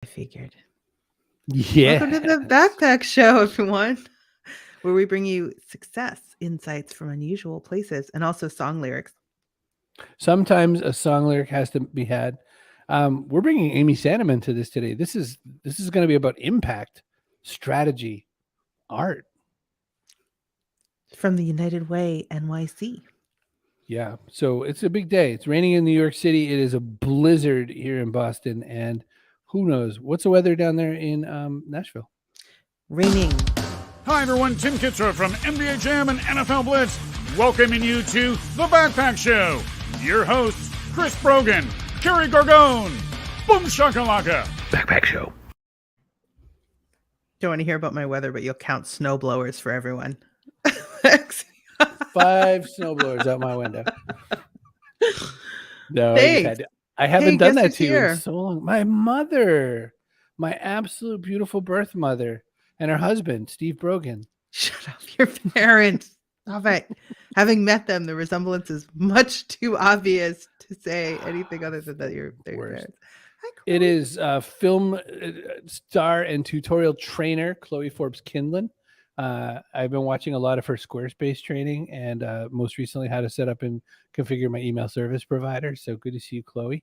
I figured. Yeah. Welcome to the Backpack Show, everyone, where we bring you success insights from unusual places and also song lyrics. Sometimes a song lyric has to be had. We're bringing Amy Sananman to this today. This is going to be about impact, strategy, art. From the United Way, NYC. Yeah. So it's a big day. It's raining in New York City. It is a blizzard here in Boston. And who knows? What's the weather down there in Nashville? Raining. Hi, everyone. Tim Kitzrow from NBA Jam and NFL Blitz, welcoming you to The Backpack Show. Your hosts, Chris Brogan, Kerry Gorgone, Boom Shakalaka. Backpack Show. Don't want to hear about my weather, but you'll count snowblowers for everyone. 5 snowblowers out my window. No, I haven't done that to you in so long. My mother, my absolute beautiful birth mother, and her husband, Steve Brogan. Shut up, your parents. Stop it. Having met them, the resemblance is much too obvious to say anything other than that you're their parents. It is film star and tutorial trainer Chloe Forbes Kindlin. I've been watching a lot of her Squarespace training and most recently how to set up and configure my email service provider. So good to see you, Chloe.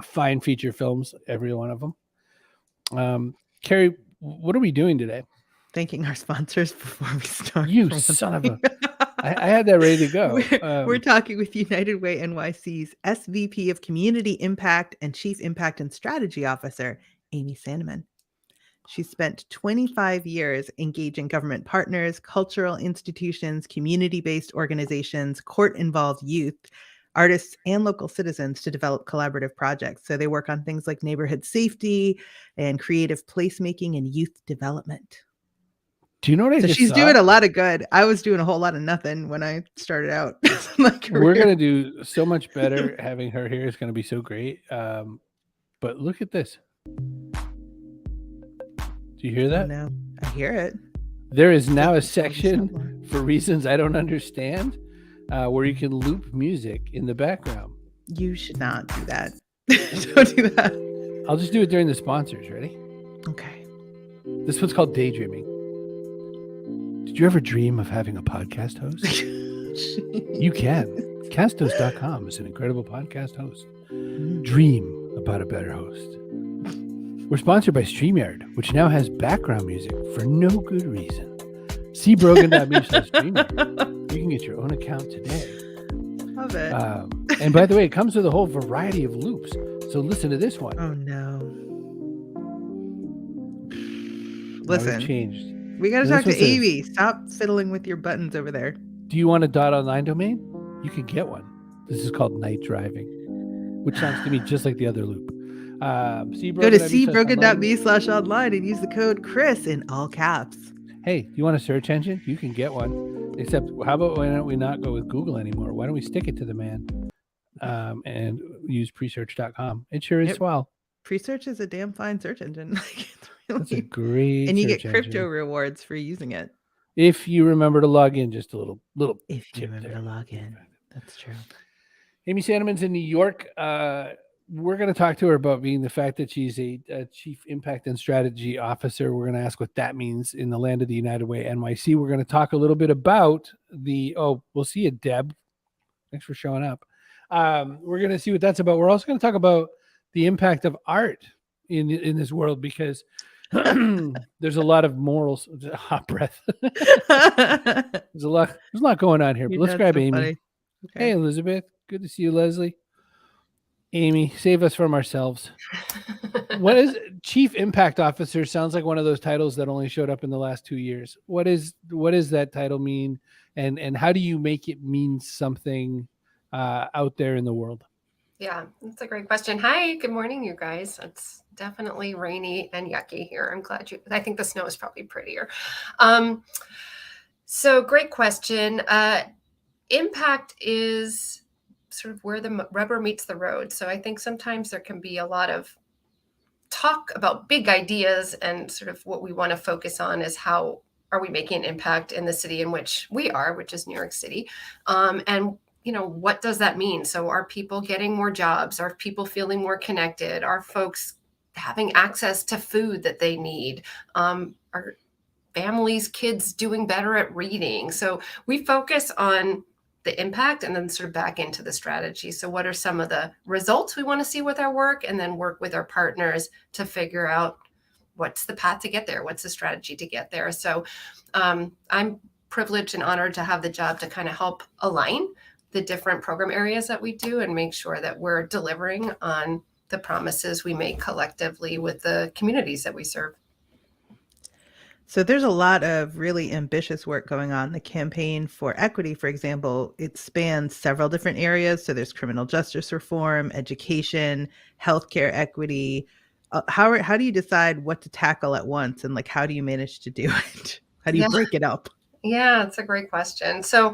Fine feature films, every one of them. Kerry, what are we doing today? Thanking our sponsors before we start. You son of a... I had that ready to go. We're talking with United Way NYC's SVP of Community Impact and Chief Impact and Strategy Officer, Amy Sananman. She spent 25 years engaging government partners, cultural institutions, community-based organizations, court-involved youth, artists, and local citizens to develop collaborative projects. So they work on things like neighborhood safety and creative placemaking and youth development. Do you know what I just she's saw? Doing a lot of good. I was doing a whole lot of nothing when I started out my career. We're going to do so much better. Having her here is going to be so great. But look at this. Do you hear that? No, I hear it. There is now a section for reasons I don't understand where you can loop music in the background. You should not do that. Don't do that. I'll just do it during the sponsors. Ready? Okay. This one's called Daydreaming. Did you ever dream of having a podcast host? You can. Casthost.com is an incredible podcast host. Dream about a better host. We're sponsored by StreamYard, which now has background music for no good reason. See Brogan.me/StreamYard. You can get your own account today. Love it. And by the way, it comes with a whole variety of loops. So listen to this one. Oh, no. Listen. Changed. We got to talk to Amy. Stop fiddling with your buttons over there. Do you want a .online domain? You can get one. This is called Night Driving, which sounds to me just like the other loop. Go to cbrogan.me/online and use the code Chris in all caps. Hey, you want a search engine? You can get one. Except, how about why don't we not go with Google anymore? Why don't we stick it to the man and use presearch.com? It sure is swell. Presearch is a damn fine search engine. It's a great and you get crypto engine. rewards for using it. If you remember to log in, just a little if you remember to log in. That's true. Amy Sananman's in New York. We're going to talk to her about being the fact that she's a Chief Impact and Strategy Officer. We're going to ask what that means in the land of the United Way, NYC. We're going to talk a little bit about we'll see you, Deb. Thanks for showing up. We're going to see what that's about. We're also going to talk about the impact of art in this world, because there's a lot of morals. Hot breath. There's a lot going on here. But let's grab Amy. Okay. Hey, Elizabeth. Good to see you, Leslie. Amy, save us from ourselves. What is Chief Impact Officer? Sounds like one of those titles that only showed up in the last 2 years. What does that title mean? And how do you make it mean something out there in the world? Yeah, that's a great question. Hi, good morning, you guys. It's definitely rainy and yucky here. I think the snow is probably prettier. So great question. Impact is sort of where the rubber meets the road. So I think sometimes there can be a lot of talk about big ideas, and sort of what we want to focus on is how are we making an impact in the city in which we are, which is New York City. And what does that mean? So are people getting more jobs? Are people feeling more connected? Are folks having access to food that they need, our families, kids doing better at reading. So we focus on the impact and then sort of back into the strategy. So what are some of the results we want to see with our work, and then work with our partners to figure out what's the path to get there, what's the strategy to get there. So I'm privileged and honored to have the job to kind of help align the different program areas that we do and make sure that we're delivering on the promises we make collectively with the communities that we serve. So there's a lot of really ambitious work going on. The Campaign for Equity, for example, it spans several different areas. So there's criminal justice reform, education, healthcare equity. How do you decide what to tackle at once, and like how do you manage to do it? How do you break it up? Yeah, it's a great question. So,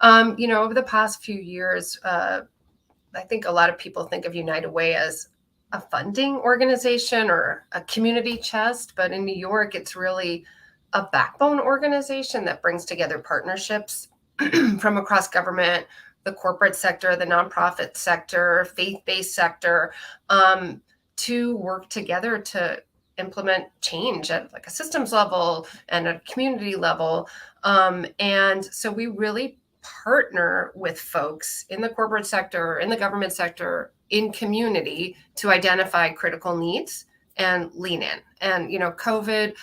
over the past few years, I think a lot of people think of United Way as a funding organization or a community chest, but in New York, it's really a backbone organization that brings together partnerships from across government, the corporate sector, the nonprofit sector, faith-based sector, to work together to implement change at like a systems level and a community level. And so we really partner with folks in the corporate sector, in the government sector, in community to identify critical needs and lean in. And, COVID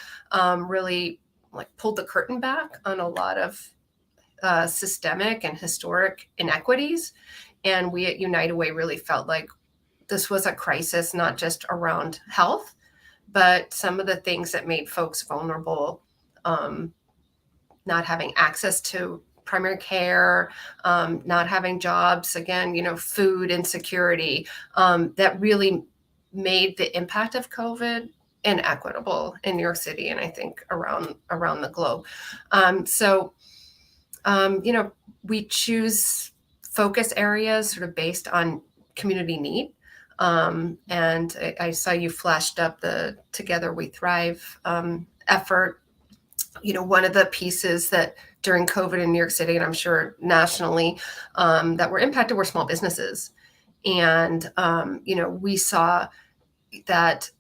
really pulled the curtain back on a lot of systemic and historic inequities. And we at United Way really felt like this was a crisis, not just around health, but some of the things that made folks vulnerable, not having access to primary care, not having jobs, again, food insecurity, that really made the impact of COVID inequitable in New York City and I think around the globe. We choose focus areas sort of based on community need. And I saw you flashed up the Together We Thrive effort. One of the pieces that during COVID in New York City, and I'm sure nationally, that were impacted were small businesses. And, we saw that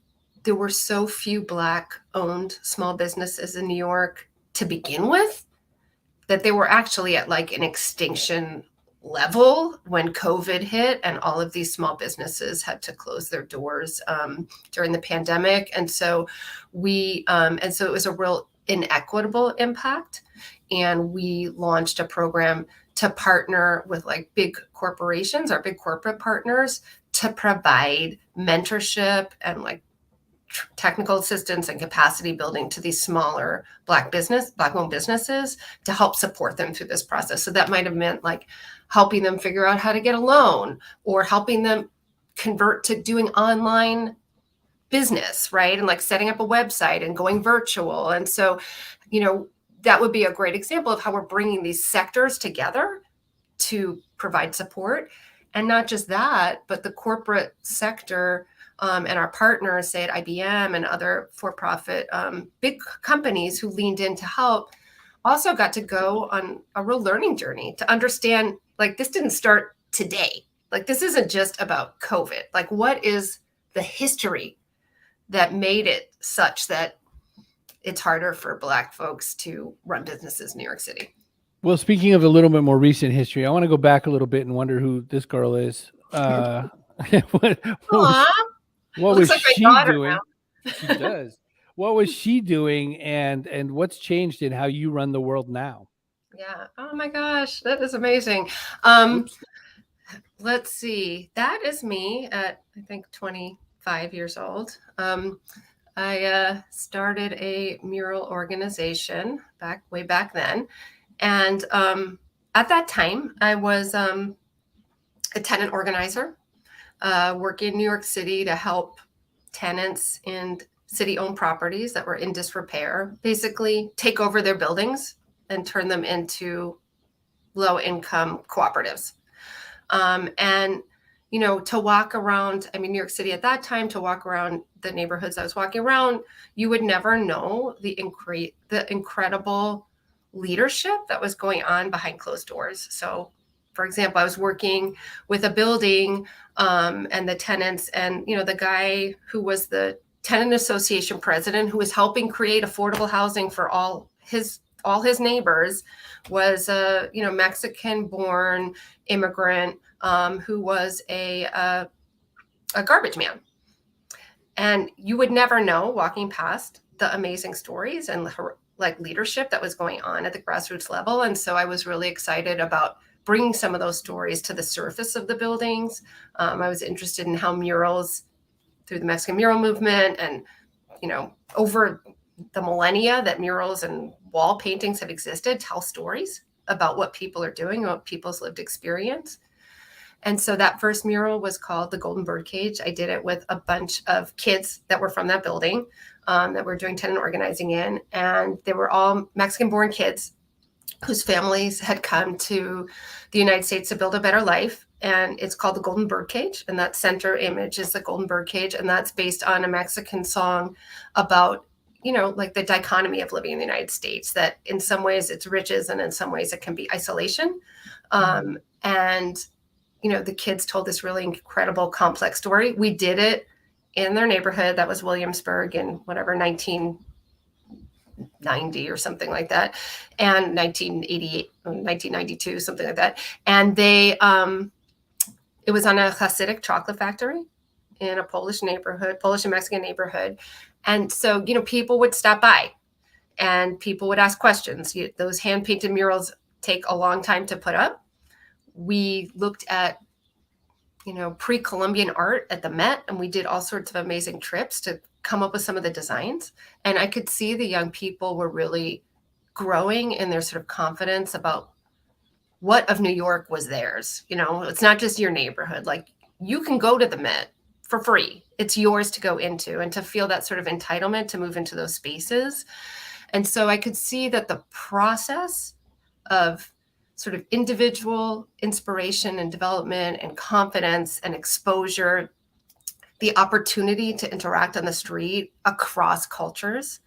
there were so few Black-owned small businesses in New York to begin with, that they were actually at like an extinction level when COVID hit, and all of these small businesses had to close their doors during the pandemic. And so it was a real inequitable impact. And we launched a program to partner with like big corporations, our big corporate partners, to provide mentorship and like technical assistance and capacity building to these smaller Black-owned businesses to help support them through this process. So that might have meant like helping them figure out how to get a loan, or helping them convert to doing online business, right? And like setting up a website and going virtual. And so, that would be a great example of how we're bringing these sectors together to provide support. And not just that, but the corporate sector and our partners, say at IBM and other for-profit big companies who leaned in to help, also got to go on a real learning journey to understand, like, this didn't start today. Like, this isn't just about COVID. Like, what is the history that made it such that it's harder for Black folks to run businesses in New York City? Well, speaking of a little bit more recent history, I want to go back a little bit and wonder who this girl is. What was she doing? She does. What was she doing, and what's changed in how you run the world now? Yeah. Oh my gosh, that is amazing. Let's see. That is me at, I think, 25 years old. I started a mural organization way back then. And at that time, I was a tenant organizer, working in New York City to help tenants in city-owned properties that were in disrepair, basically take over their buildings and turn them into low-income cooperatives. To walk around, New York City at that time, to walk around the neighborhoods I was walking around, you would never know the incredible leadership that was going on behind closed doors. So for example, I was working with a building and the tenants, and the guy who was the tenant association president, who was helping create affordable housing for all his neighbors, was a Mexican-born immigrant who was a garbage man. And you would never know walking past the amazing stories and leadership that was going on at the grassroots level. And so I was really excited about bringing some of those stories to the surface of the buildings. I was interested in how murals, through the Mexican mural movement, and over the millennia that murals and wall paintings have existed, tell stories about what people are doing, what people's lived experience. And so that first mural was called The Golden Birdcage. I did it with a bunch of kids that were from that building that we're doing tenant organizing in. And they were all Mexican-born kids whose families had come to the United States to build a better life. And it's called The Golden Birdcage. And that center image is the golden birdcage. And that's based on a Mexican song about, the dichotomy of living in the United States, that in some ways it's riches and in some ways it can be isolation. And the kids told this really incredible, complex story. We did it in their neighborhood. That was Williamsburg in whatever, 1990 or something like that. And 1988, 1992, something like that. And they, it was on a Hasidic chocolate factory in a Polish and Mexican neighborhood. And so, people would stop by and people would ask questions. Those hand-painted murals take a long time to put up. We looked at, pre-Columbian art at the Met, and we did all sorts of amazing trips to come up with some of the designs. And I could see the young people were really growing in their sort of confidence about what of New York was theirs. It's not just your neighborhood. Like, you can go to the Met for free. It's yours to go into, and to feel that sort of entitlement to move into those spaces. And so I could see that the process of sort of individual inspiration and development and confidence and exposure, the opportunity to interact on the street across cultures,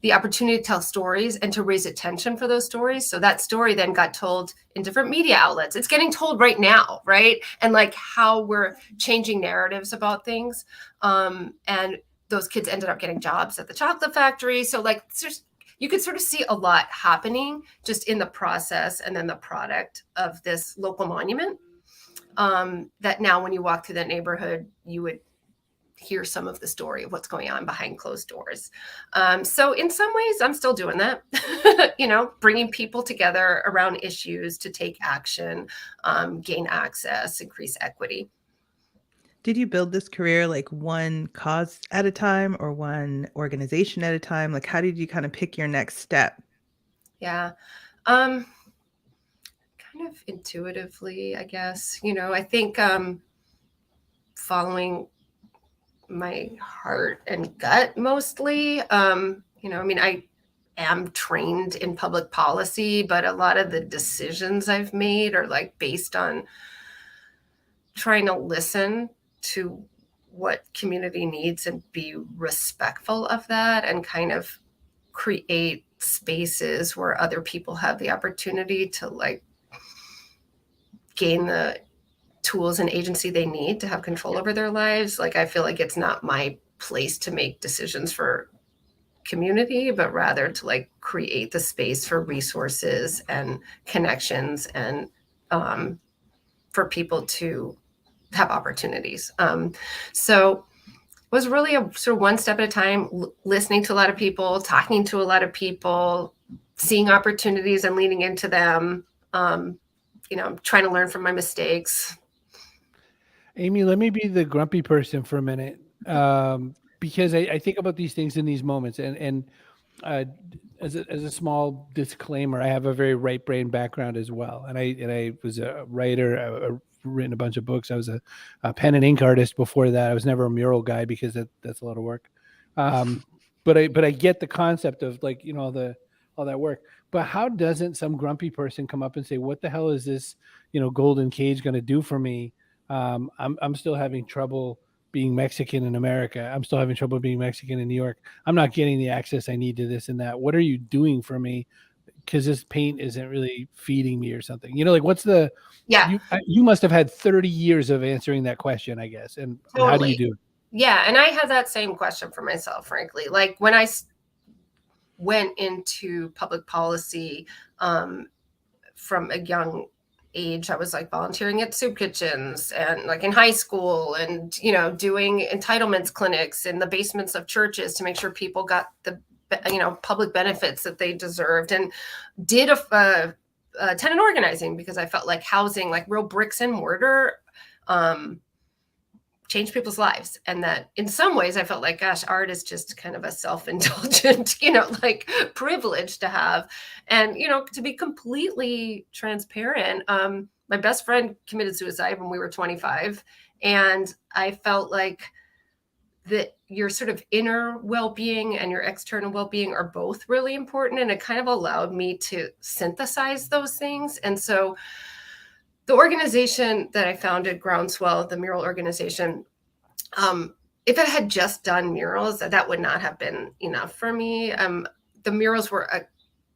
the opportunity to tell stories and to raise attention for those stories. So that story then got told in different media outlets. It's getting told right now, right? And how we're changing narratives about things. And those kids ended up getting jobs at the chocolate factory. So you could sort of see a lot happening just in the process and then the product of this local monument, that now when you walk through that neighborhood, you would hear some of the story of what's going on behind closed doors. So in some ways, I'm still doing that, bringing people together around issues to take action, gain access, increase equity. Did you build this career one cause at a time or one organization at a time? How did you kind of pick your next step? Yeah. Kind of intuitively, I guess. I think following my heart and gut mostly. I am trained in public policy, but a lot of the decisions I've made are based on trying to listen to what community needs and be respectful of that, and kind of create spaces where other people have the opportunity to gain the tools and agency they need to have control over their lives. I feel like it's not my place to make decisions for community, but rather to create the space for resources and connections and for people to have opportunities. So it was really a sort of one step at a time, listening to a lot of people, talking to a lot of people, seeing opportunities and leaning into them, trying to learn from my mistakes. Amy, let me be the grumpy person for a minute, because I think about these things in these moments, and as a small disclaimer, I have a very right brain background as well, and I was a writer. Written a bunch of books. I was a pen and ink artist before that. I was never a mural guy because that's a lot of work. But I get the concept of all that work. But how doesn't some grumpy person come up and say, "What the hell is this, golden cage going to do for me? I'm still having trouble being Mexican in America. I'm still having trouble being Mexican in New York. I'm not getting the access I need to this and that. What are you doing for me? because this paint isn't really feeding me or something? You know, like what's the, Yeah, you must have had 30 years of answering that question, I guess. And how do you do it? Yeah. And I had that same question for myself, frankly. Like when I went into public policy from a young age, I was like volunteering at soup kitchens and like in high school and, you know, doing entitlements clinics in the basements of churches to make sure people got the, you know, public benefits that they deserved, and did a tenant organizing because I felt like housing, like real bricks and mortar, change people's lives. And that in some ways I felt like, gosh, art is just kind of a self-indulgent, you know, like privilege to have. And, you know, to be completely transparent, my best friend committed suicide when we were 25. And I felt like that your sort of inner well-being and your external well-being are both really important. And it kind of allowed me to synthesize those things. And so the organization that I founded, Groundswell, the mural organization, if it had just done murals, that would not have been enough for me. The murals were a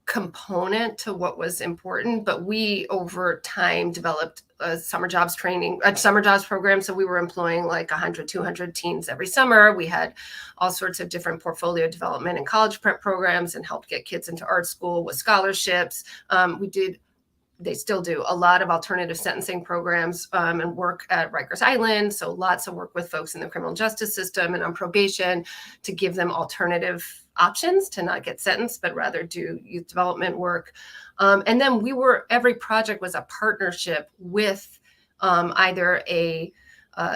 component to what was important, but we over time developed a summer jobs program. So we were employing like 100, 200 teens every summer. We had all sorts of different portfolio development and college prep programs and helped get kids into art school with scholarships. They still do a lot of alternative sentencing programs and work at Rikers Island. So lots of work with folks in the criminal justice system and on probation to give them alternative options to not get sentenced, but rather do youth development work. And then every project was a partnership with either a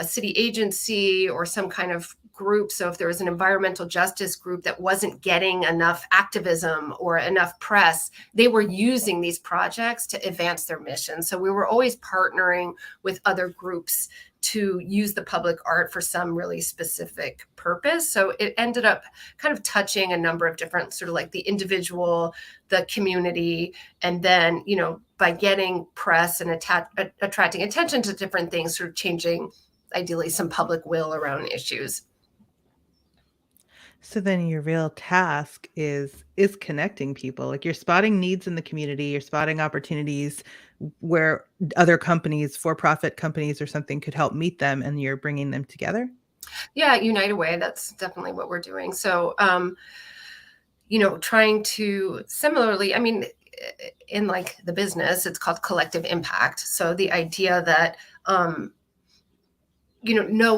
city agency or some kind of group. So if there was an environmental justice group that wasn't getting enough activism or enough press, they were using these projects to advance their mission. So we were always partnering with other groups to use the public art for some really specific purpose. So it ended up kind of touching a number of different sort of like the individual, the community, and then, you know, by getting press and attracting attention to different things, sort of changing ideally some public will around issues. So then your real task is connecting people. Like you're spotting needs in the community, you're spotting opportunities where other companies, for-profit companies or something could help meet them, and you're bringing them together. Yeah, United Way, that's definitely what we're doing. So, you know, trying to similarly, I mean, in like the business, it's called collective impact. So the idea that, you know, no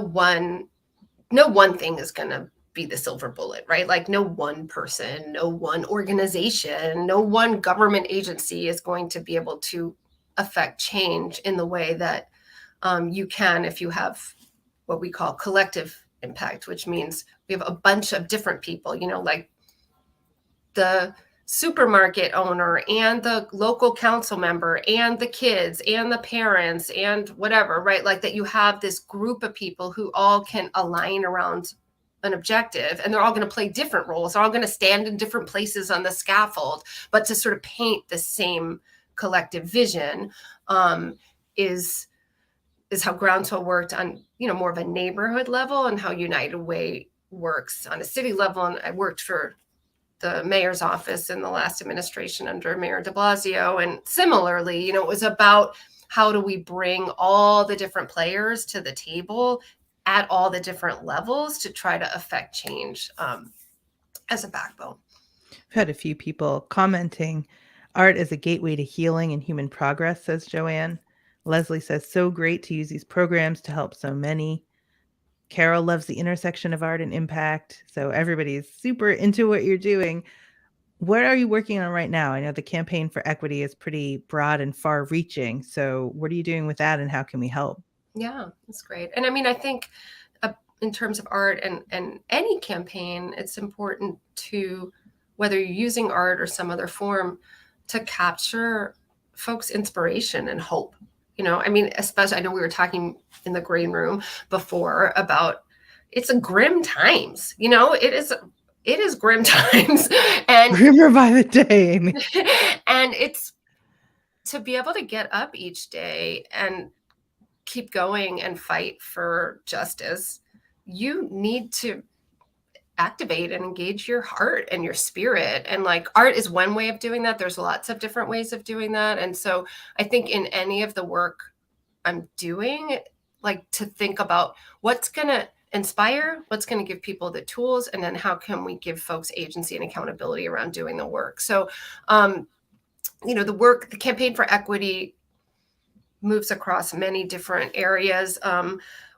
one thing is going to be the silver bullet, right? Like no one person, no one organization, no one government agency is going to be able to affect change in the way that you can if you have what we call collective impact, which means we have a bunch of different people, you know, like the supermarket owner and the local council member and the kids and the parents and whatever, right? Like that you have this group of people who all can align around an objective, and they're all going to play different roles. They're all going to stand in different places on the scaffold, but to sort of paint the same collective vision is how Groundswell worked on, you know, more of a neighborhood level, and how United Way works on a city level. And I worked for the mayor's office in the last administration under Mayor de Blasio. And similarly, you know, it was about how do we bring all the different players to the table at all the different levels to try to affect change as a backbone. I've had a few people commenting, art is a gateway to healing and human progress, says Joanne. Leslie says, so great to use these programs to help so many. Carol loves the intersection of art and impact. So everybody's super into what you're doing. What are you working on right now? I know the campaign for equity is pretty broad and far reaching. So what are you doing with that, and how can we help? Yeah, that's great. And I mean, I think in terms of art and any campaign, it's important to, whether you're using art or some other form, to capture folks' inspiration and hope. You know, I mean, especially, I know we were talking in the green room before about it's a grim times, you know, it is grim times, and Grimmer by the day, Amy. And it's to be able to get up each day and keep going and fight for justice. You need to activate and engage your heart and your spirit. And like art is one way of doing that. There's lots of different ways of doing that. And so I think in any of the work I'm doing, like to think about what's going to inspire, what's going to give people the tools, and then how can we give folks agency and accountability around doing the work. So, the campaign for equity moves across many different areas.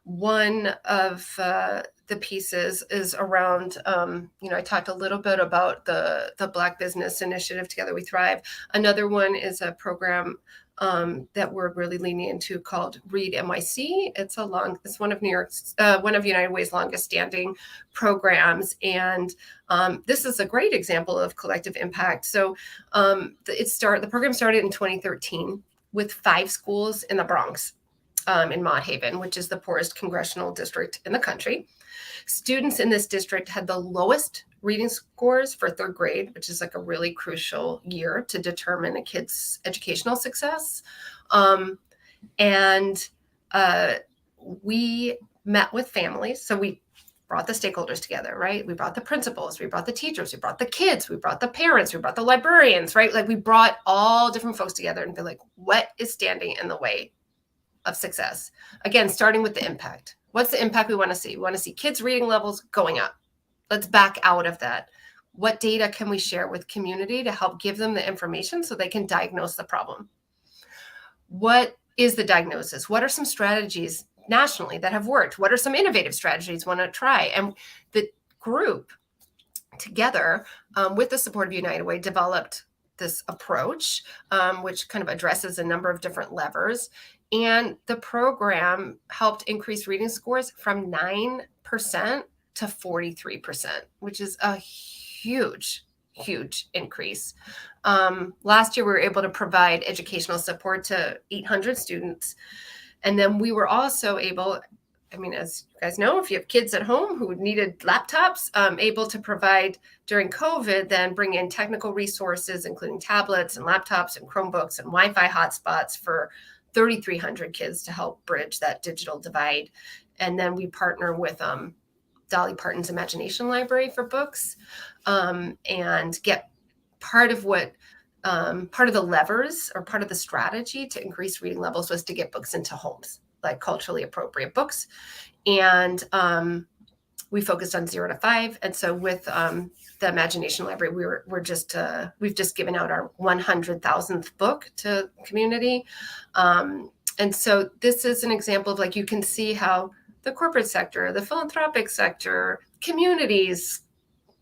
One of the pieces is around, I talked a little bit about the Black Business Initiative, Together We Thrive. Another one is a program that we're really leaning into called Read NYC. It's one of one of United Way's longest standing programs. And this is a great example of collective impact. So the program started in 2013 with 5 schools in the Bronx, in Mott Haven, which is the poorest congressional district in the country. Students in this district had the lowest reading scores for 3rd grade, which is like a really crucial year to determine a kid's educational success. We met with families. So we brought the stakeholders together, right? We brought the principals, we brought the teachers, we brought the kids, we brought the parents, we brought the librarians, right? Like we brought all different folks together and be like, what is standing in the way of success? Again, starting with the impact. What's the impact we want to see? We want to see kids' reading levels going up. Let's back out of that. What data can we share with community to help give them the information so they can diagnose the problem? What is the diagnosis? What are some strategies nationally that have worked? What are some innovative strategies we want to try? And the group together, with the support of United Way, developed this approach, which kind of addresses a number of different levers. And the program helped increase reading scores from 9% to 43%, which is a huge increase. Last year, we were able to provide educational support to 800 students. And then we were also able, as you guys know, if you have kids at home who needed laptops, able to provide during COVID, then bring in technical resources, including tablets and laptops and Chromebooks and Wi-Fi hotspots for 3,300 kids to help bridge that digital divide. And then we partner with Dolly Parton's Imagination Library for books, and get part of the levers or part of the strategy to increase reading levels was to get books into homes, like culturally appropriate books. And we focused on 0 to 5. And so with the Imagination Library, we've just given out our 100,000th book to community. And so this is an example of, like, you can see how the corporate sector, the philanthropic sector, communities,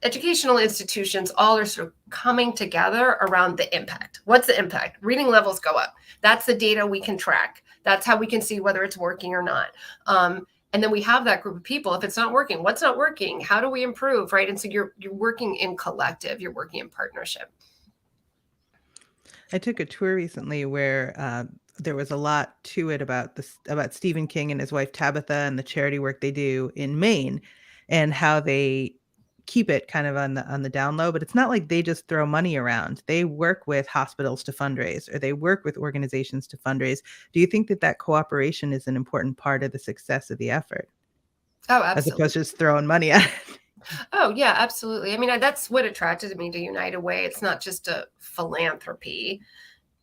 educational institutions, all are sort of coming together around the impact. What's the impact? Reading levels go up. That's the data we can track. That's how we can see whether it's working or not. And then we have that group of people. If it's not working, what's not working? How do we improve, right? And so you're working in collective, you're working in partnership. I took a tour recently where there was a lot to it about Stephen King and his wife Tabitha and the charity work they do in Maine, and how they keep it kind of on the down low. But it's not like they just throw money around. They work with hospitals to fundraise, or they work with organizations to fundraise. Do you think that cooperation is an important part of the success of the effort? Oh, absolutely. As opposed to just throwing money at it. Oh, yeah, absolutely. That's what attracted me to United Way. It's not just a philanthropy,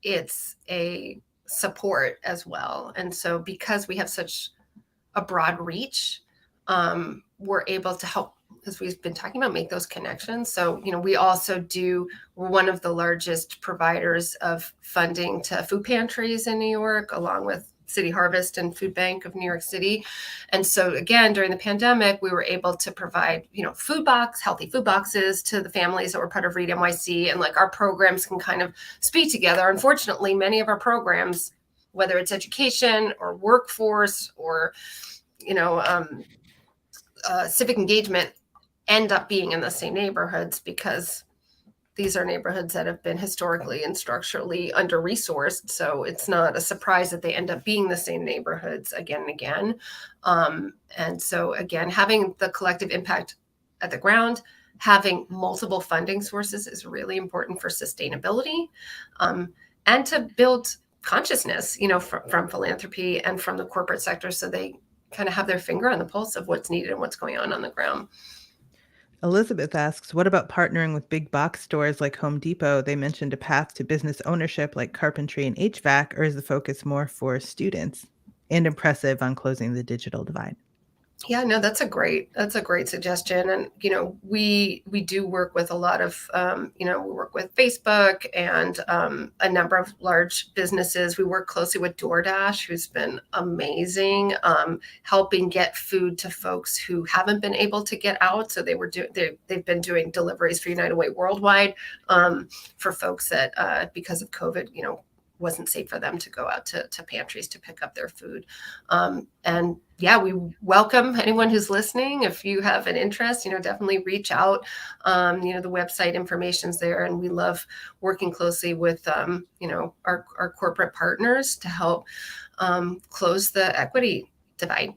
it's a support as well. And so because we have such a broad reach, we're able to help, as we've been talking about, make those connections. So, we also we're one of the largest providers of funding to food pantries in New York, along with City Harvest and Food Bank of New York City. And so again, during the pandemic, we were able to provide, healthy food boxes to the families that were part of Read NYC. And like our programs can kind of speak together. Unfortunately, many of our programs, whether it's education or workforce or, civic engagement, end up being in the same neighborhoods, because these are neighborhoods that have been historically and structurally under-resourced. So it's not a surprise that they end up being the same neighborhoods again and again. And so again, having the collective impact at the ground, having multiple funding sources is really important for sustainability, and to build consciousness, from philanthropy and from the corporate sector, so they kind of have their finger on the pulse of what's needed and what's going on the ground. Elizabeth asks, what about partnering with big box stores like Home Depot? They mentioned a path to business ownership like carpentry and HVAC, or is the focus more for students? And impressive on closing the digital divide. Yeah, no, that's a great suggestion. And, we do work with a lot of, we work with Facebook and a number of large businesses. We work closely with DoorDash, who's been amazing, helping get food to folks who haven't been able to get out. So they've been doing deliveries for United Way worldwide for folks that because of COVID, wasn't safe for them to go out to pantries to pick up their food. And yeah, we welcome anyone who's listening. If you have an interest, definitely reach out. The website information's there, and we love working closely with, our corporate partners to help close the equity divide.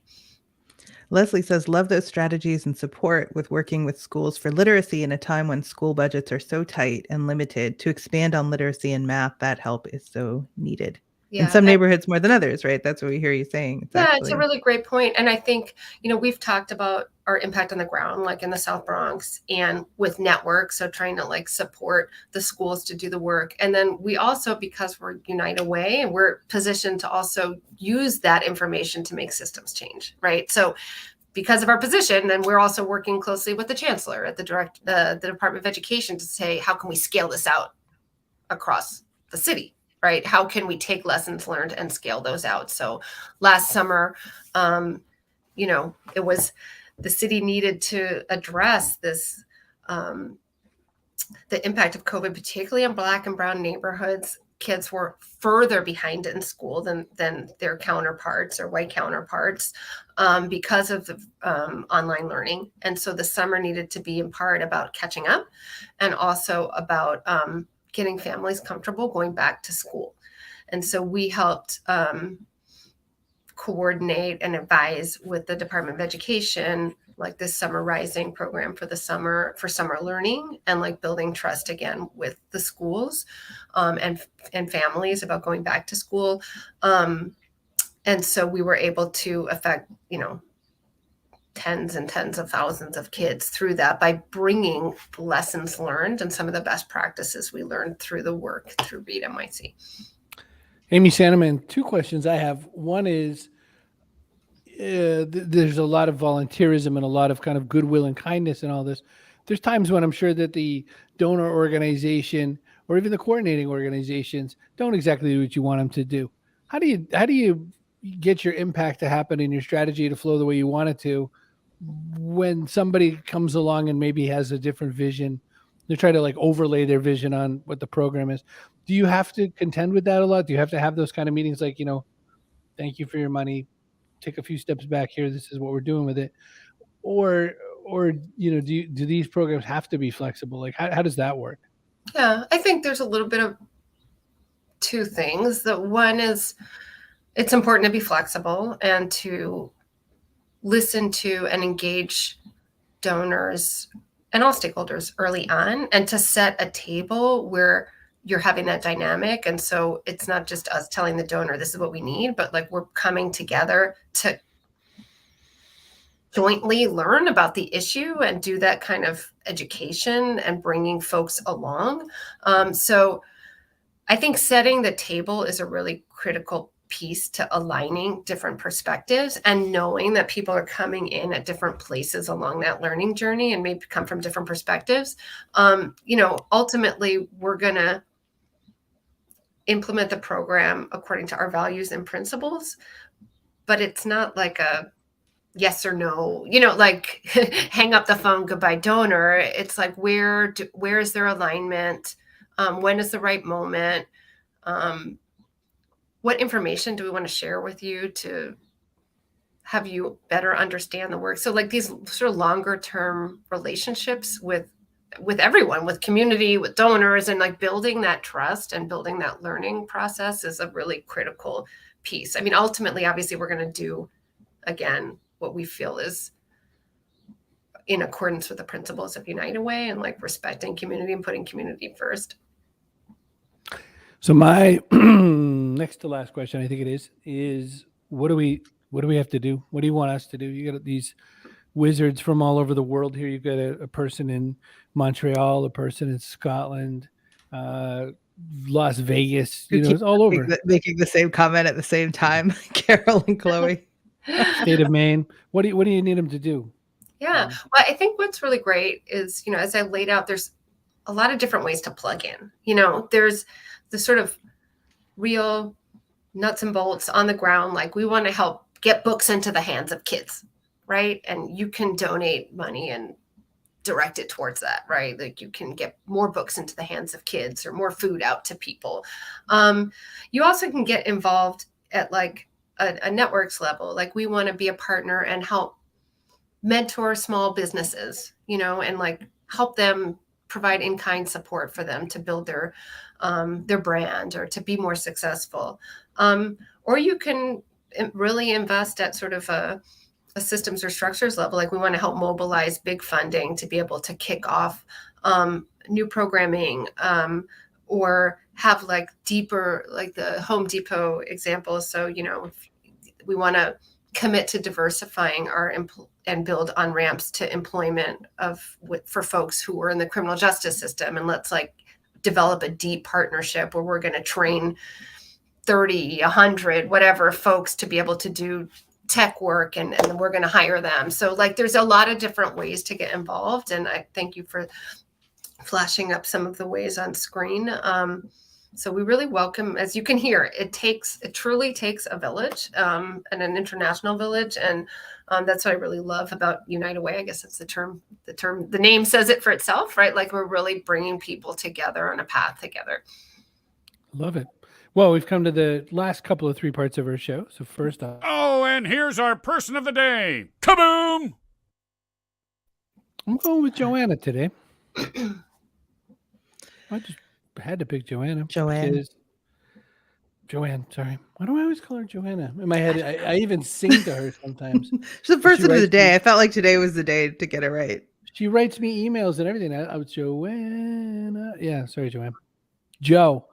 Leslie says, love those strategies and support with working with schools for literacy in a time when school budgets are so tight and limited. To expand on literacy and math, that help is so needed. Yeah, in some neighborhoods more than others, right? That's what we hear you saying. It's a really great point. And I think, we've talked about our impact on the ground, like in the South Bronx and with networks. So trying to support the schools to do the work. And then we also, because we're United Way, and we're positioned to also use that information to make systems change, right? So because of our position, then we're also working closely with the chancellor at the Department of Education to say, how can we scale this out across the city? Right? How can we take lessons learned and scale those out? So last summer, it was the city needed to address this, the impact of COVID, particularly on Black and brown neighborhoods. Kids were further behind in school than their counterparts or white counterparts because of the online learning. And so the summer needed to be in part about catching up and also about getting families comfortable going back to school. And so we helped coordinate and advise with the Department of Education, like this Summer Rising program for summer learning, and building trust again with the schools and families about going back to school. And so we were able to affect, tens and tens of thousands of kids through that by bringing lessons learned and some of the best practices we learned through the work through Read NYC. Amy Sananman, two questions I have. One is, there's a lot of volunteerism and a lot of kind of goodwill and kindness and all this. There's times when I'm sure that the donor organization or even the coordinating organizations don't exactly do what you want them to do. How do you get your impact to happen and your strategy to flow the way you want it to when somebody comes along and maybe has a different vision? They're trying to overlay their vision on what the program is. Do you have to contend with that a lot? Do you have to have those kind of meetings thank you for your money, take a few steps back here, this is what we're doing with it? Or do these programs have to be flexible? How does that work? Yeah, I think there's a little bit of two things. The one is it's important to be flexible and to listen to and engage donors and all stakeholders early on, and to set a table where you're having that dynamic. And so it's not just us telling the donor, this is what we need, but we're coming together to jointly learn about the issue and do that kind of education and bringing folks along. So I think setting the table is a really critical piece to aligning different perspectives and knowing that people are coming in at different places along that learning journey and maybe come from different perspectives. Ultimately, we're going to implement the program according to our values and principles, but it's not like a yes or no, hang up the phone, goodbye donor. It's where is their alignment? When is the right moment? What information do we want to share with you to have you better understand the work? So these sort of longer term relationships with everyone, with community, with donors, and building that trust and building that learning process is a really critical piece. I mean, ultimately, obviously, we're going to do, again, what we feel is in accordance with the principles of United Way and respecting community and putting community first. So my next to last question, I think it is what do we have to do? What do you want us to do? You got these wizards from all over the world here. You've got a person in Montreal, a person in Scotland, Las Vegas, Who it's keep all over. making the same comment at the same time, Carol and Chloe. State of Maine. What do you need them to do? Yeah. Well, I think what's really great is, as I laid out, there's a lot of different ways to plug in. There's the sort of real nuts and bolts on the ground. Like, we want to help get books into the hands of kids, right? And you can donate money and direct it towards that, right? Like, you can get more books into the hands of kids or more food out to people. You also can get involved at like a networks level. Like, we want to be a partner and help mentor small businesses, and like help them, provide in-kind support for them to build their brand or to be more successful. Or you can really invest at sort of a systems or structures level. Like, we want to help mobilize big funding to be able to kick off new programming, or have like deeper, like the Home Depot example. So, we want to commit to diversifying our and build on ramps to employment for folks who are in the criminal justice system. And let's like develop a deep partnership where we're going to train 30, 100, whatever folks to be able to do tech work, and we're going to hire them. So like, there's a lot of different ways to get involved. And I thank you for flashing up some of the ways on screen. So we really welcome, as you can hear, it truly takes a village, and an international village. And that's what I really love about Unite Away. I guess that's the name says it for itself, right? Like, we're really bringing people together on a path together. Love it. Well, we've come to the last couple of 3 parts of our show. So first off. Oh, and here's our person of the day. Kaboom! I'm going with Joanna today. I just had to pick Joanna. Joanne, sorry. Why do I always call her Joanna? In my head, I even sing to her sometimes. she's the person of the day. I felt like today was the day to get it right. She writes me emails and everything. I was Joanna. Yeah, sorry, Joanne. Joe.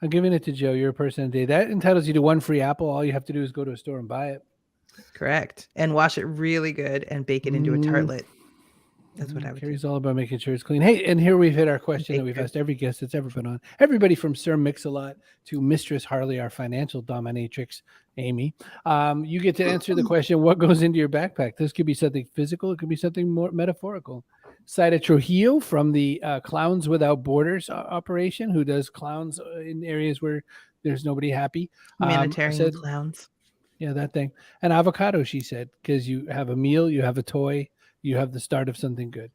I'm giving it to Joe. You're a person of the day. That entitles you to 1 free apple. All you have to do is go to a store and buy it. Correct. And wash it really good and bake it into a tartlet. That's what I would Kerry's do. all about making sure it's clean. Hey, and here we've hit our question that we've asked every guest that's ever been on. Everybody from Sir Mix-a-Lot to Mistress Harley, our financial dominatrix, Amy. You get to answer the question, what goes into your backpack? This could be something physical. It could be something more metaphorical. Saida Trujillo from the Clowns Without Borders operation, who does clowns in areas where there's nobody happy. Humanitarian clowns. Yeah, that thing. And avocado, she said, because you have a meal, you have a toy, you have the start of something good.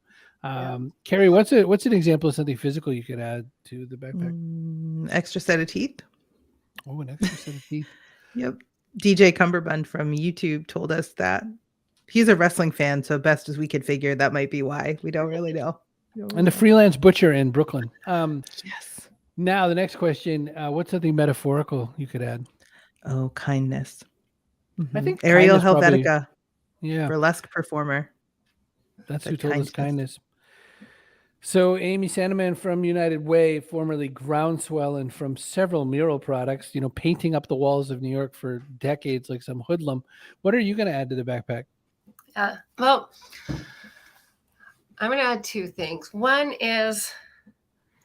Kerry, what's an example of something physical you could add to the backpack? Extra set of teeth. Oh, an extra set of teeth. Yep. DJ Cumberbund from YouTube told us that. He's a wrestling fan, so best as we could figure, that might be why. We don't really know. And the freelance butcher in Brooklyn. Yes. Now, the next question, what's something metaphorical you could add? Oh, kindness. I think Ariel kindness Helvetica, yeah, burlesque performer. That's who told us kindness. So Amy Sananman from United Way, formerly Groundswell, and from several mural products, painting up the walls of New York for decades like some hoodlum. What are you going to add to the backpack? Well, I'm going to add 2 things. One is,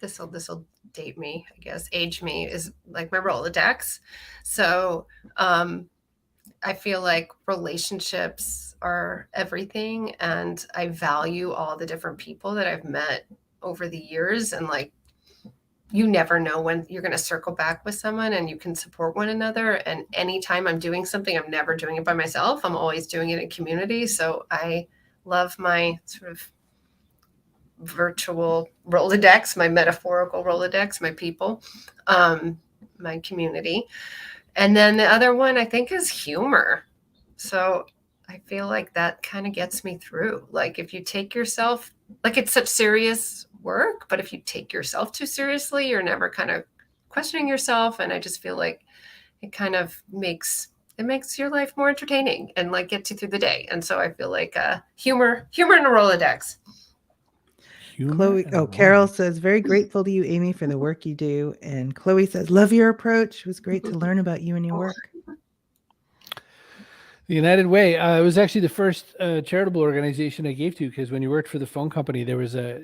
this will date me, I guess, age me, is like my Rolodex. So I feel like relationships are everything, and I value all the different people that I've met over the years. And like, you never know when you're going to circle back with someone and you can support one another. And anytime I'm doing something, I'm never doing it by myself. I'm always doing it in community. So I love my sort of virtual Rolodex, my metaphorical Rolodex, my people, my community. And then the other one I think is humor. So I feel like that kind of gets me through. Like, if you take yourself, like, it's such serious work, but if you take yourself too seriously, you're never kind of questioning yourself. And I just feel like it kind of makes your life more entertaining and like gets you through the day. And so I feel like humor in a Rolodex. Carol says, very grateful to you, Amy, for the work you do. And Chloe says, love your approach. It was great to learn about you and your work. The United Way. It was actually the first charitable organization I gave to, because when you worked for the phone company, there was a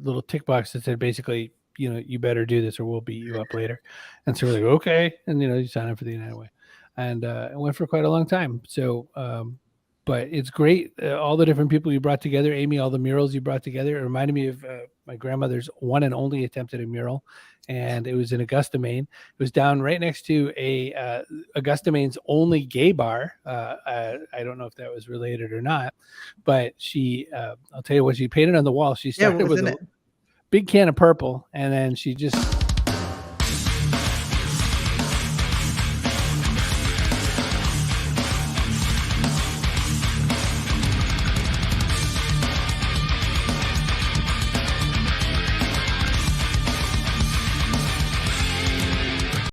little tick box that said basically, you better do this or we'll beat you up later. And so we're like, okay, and you sign up for the United Way, and it went for quite a long time. So, but it's great, all the different people you brought together, Amy, all the murals you brought together. It reminded me of my grandmother's one and only attempt at a mural. And it was in Augusta, Maine. It was down right next to a Augusta, Maine's only gay bar. I don't know if that was related or not, but she, I'll tell you what, she painted on the wall. She started with a big can of purple, and then she just